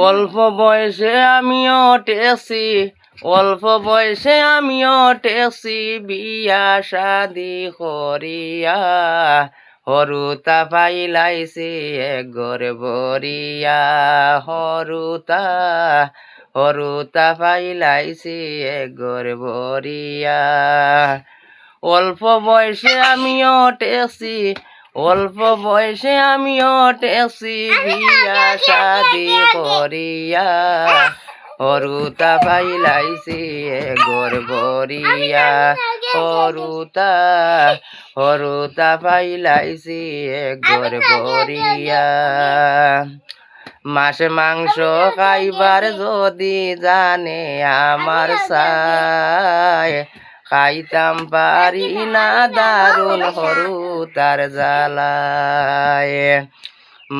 অল্প বয়সে আমিও টেসি, অল্প বয়সে আমিও টেসি, বিয়া শাদি করিয়া হরুতা পাইলাইছি একগর বরিয়া, হরুতা পাইলাইছি একগর বরিয়া। অল্প বয়সে আমিও টেসি, অল্প বয়সে আমিও টেসি, বিয়া শাদি করিয়া হরুতা পাইলাইছি একগর বরিয়া, হরুতা পাইলাইছি একগর বরিয়া। মাছ মাংস খাইবার যদি জানে আমার সাই, খাইতাম পারি না দারুণ হরুতার জ্বালায়।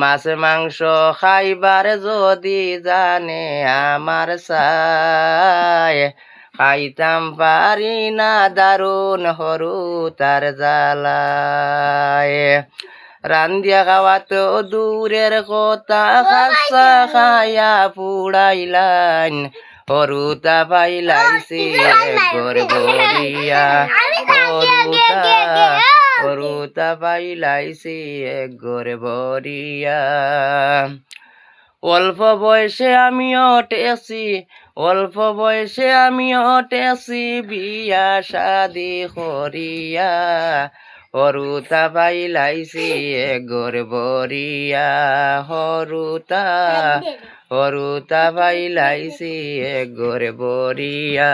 মাছ মাংস খাইবার যদি জানে আমার সাই, খাইতাম পারি না দারুণ হরুতার জ্বালায়। রান্দিয়া খাওয়া তো দূরের কথা, খাসা খায়া পুড়াইলাইন হরুতা পাইলাইছি একগর বরিয়া, হরুতা পাইলাইছি একগর বরিয়া। অল্প বয়সে আমিও টেসি, অল্প বয়সে আমিও টেসি, বিয়া শাদি করিয়া হরুতা পাইলাইছি একগর বরিয়া, হরুতা পাইলাইছি একগর বরিয়া।